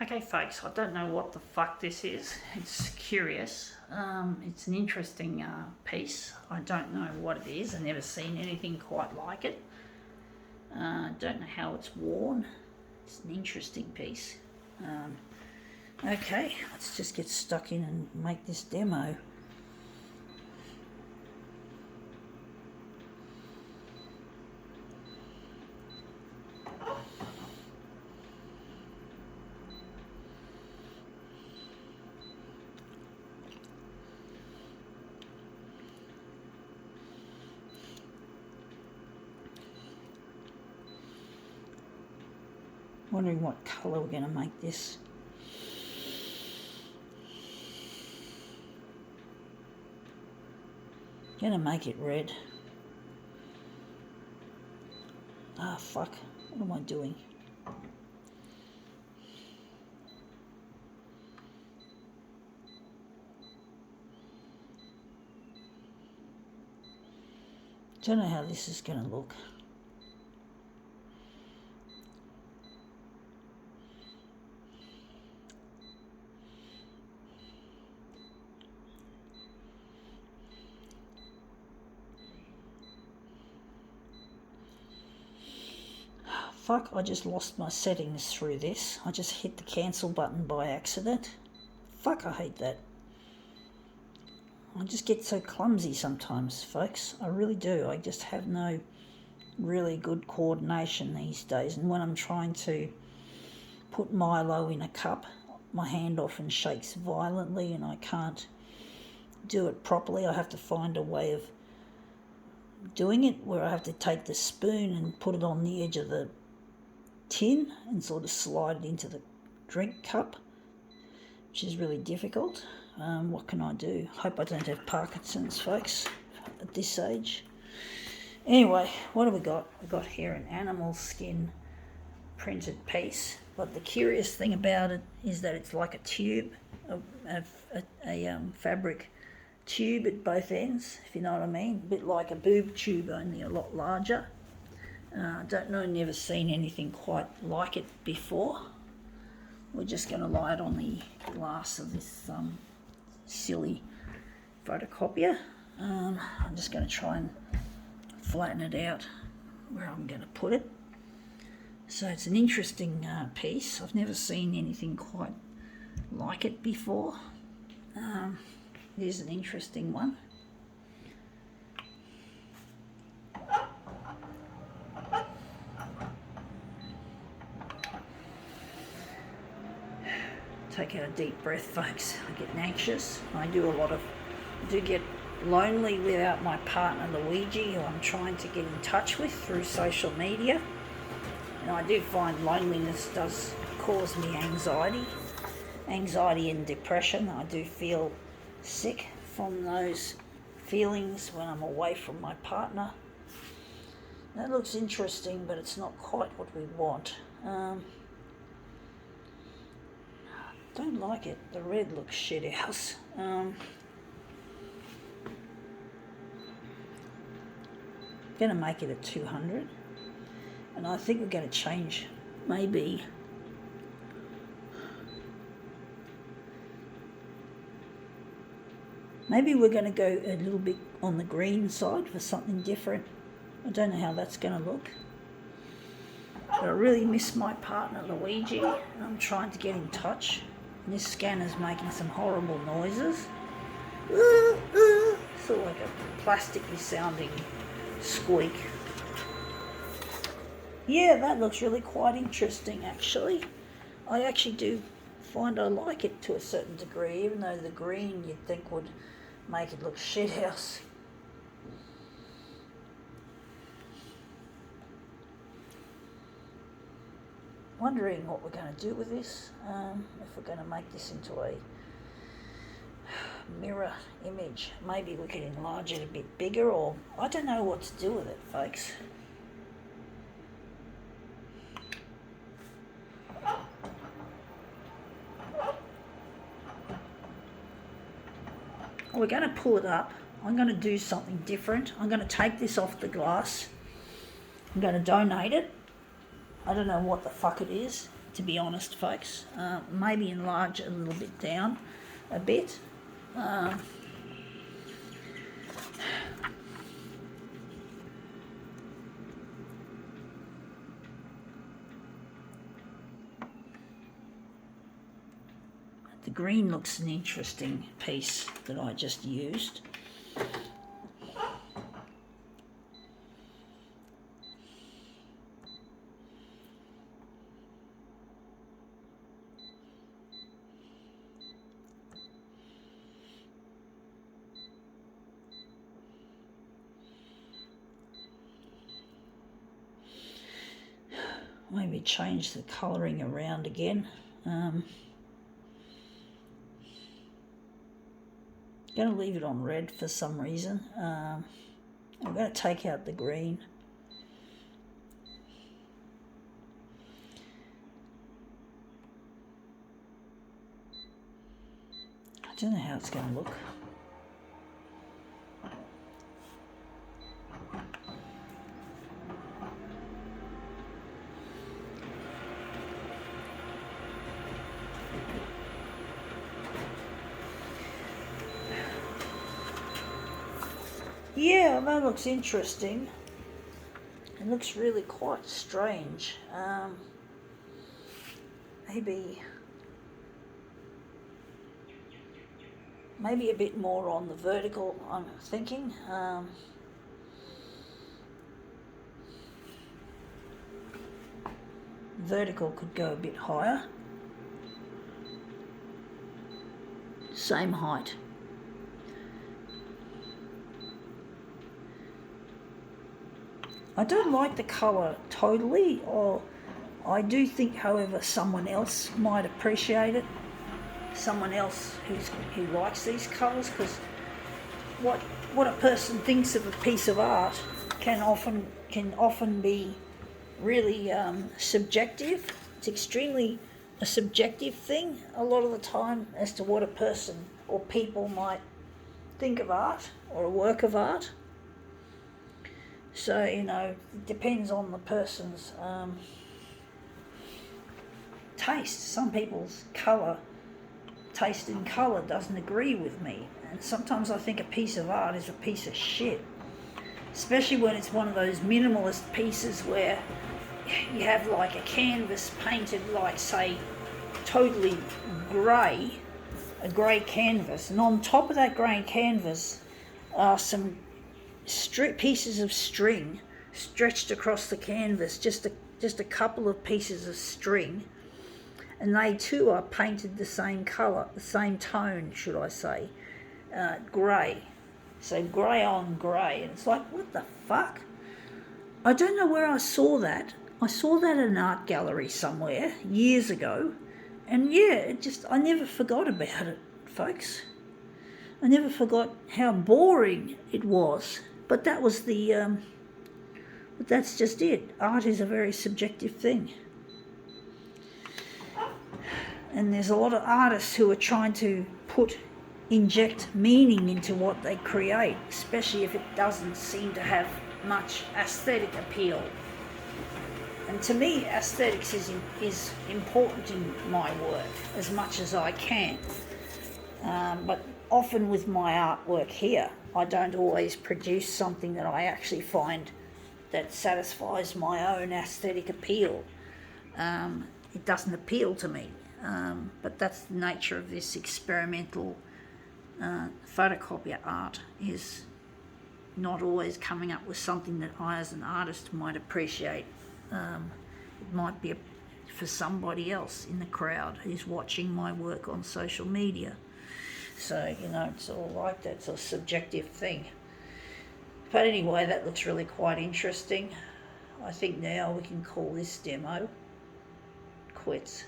Okay, folks, I don't know what the fuck this is. It's curious. It's an interesting piece. I don't know what it is. I've never seen anything quite like it. Don't know how it's worn. It's an interesting piece. Okay, let's just get stuck in and make this demo. Wondering what colour we're going to make this. Gonna make it red. Ah, fuck. What am I doing? Don't know how this is gonna look. Fuck, I just lost my settings through this. I just hit the cancel button by accident. Fuck, I hate that. I just get so clumsy sometimes, folks. I really do. I just have no really good coordination these days. And when I'm trying to put Milo in a cup, my hand often shakes violently and I can't do it properly. I have to find a way of doing it where I have to take the spoon and put it on the edge of the tin and sort of slide it into the drink cup, which is really difficult. What can I do? Hope I don't have Parkinson's, folks, at this age. Anyway, what have we got? We've got here an animal skin printed piece, but the curious thing about it is that it's like a tube, a fabric tube at both ends, if you know what I mean. A bit like a boob tube, only a lot larger. Don't know, never seen anything quite like it before. We're just going to lie it on the glass of this silly photocopier. I'm just going to try and flatten it out where I'm going to put it. So it's an interesting piece. I've never seen anything quite like it before. It is an interesting one. Take out a deep breath, folks. I get anxious. I do get lonely without my partner Luigi, who I'm trying to get in touch with through social media. And I do find loneliness does cause me anxiety and depression. I do feel sick from those feelings when I'm away from my partner. That looks interesting, but it's not quite what we want. Don't like it. The red looks shit house. Going to make it a 200, and I think we're going to change maybe we're going to go a little bit on the green side for something different. I don't know how that's going to look, but I really miss my partner Luigi, and I'm trying to get in touch. And this scanner's making some horrible noises. Sort of like a plasticky sounding squeak. Yeah, that looks really quite interesting, actually. I actually do find I like it to a certain degree, even though the green you'd think would make it look shithouse. Wondering what we're going to do with this, if we're going to make this into a mirror image. Maybe we could enlarge it a bit bigger, or I don't know what to do with it, folks. We're going to pull it up. I'm going to do something different. I'm going to take this off the glass. I'm going to donate it. I don't know what the fuck it is. to be honest, folks. Maybe enlarge it a little bit down a bit. The green looks an interesting piece that I just used. Maybe change the colouring around again. Going to leave it on red for some reason. I'm going to take out the green. I don't know how it's going to look. Yeah, that looks interesting. It looks really quite strange. Maybe a bit more on the vertical, I'm thinking. Vertical could go a bit higher. Same height. I don't like the colour totally, or I do think, however, someone else might appreciate it. Someone else who likes these colours, because what a person thinks of a piece of art can often be really subjective. It's extremely a subjective thing a lot of the time as to what a person or people might think of art or a work of art. So, it depends on the person's taste. Some people's taste in colour doesn't agree with me. And sometimes I think a piece of art is a piece of shit. Especially when it's one of those minimalist pieces where you have like a canvas painted like, say, totally grey, a grey canvas. And on top of that grey canvas are some pieces of string stretched across the canvas, just a couple of pieces of string, and they too are painted the same colour, the same tone, should I say, grey. So grey on grey, and it's like, what the fuck? I don't know where I saw that. I saw that at an art gallery somewhere years ago, and yeah, I never forgot about it, folks. I never forgot how boring it was. But that was but that's just it. Art is a very subjective thing. And there's a lot of artists who are trying to inject meaning into what they create, especially if it doesn't seem to have much aesthetic appeal. And to me, aesthetics is important in my work as much as I can. But often with my artwork here, I don't always produce something that I actually find that satisfies my own aesthetic appeal. It doesn't appeal to me, but that's the nature of this experimental photocopier art, is not always coming up with something that I as an artist might appreciate. It might be for somebody else in the crowd who's watching my work on social media. So, it's all like that. It's a subjective thing. But anyway, that looks really quite interesting. I think now we can call this demo quits.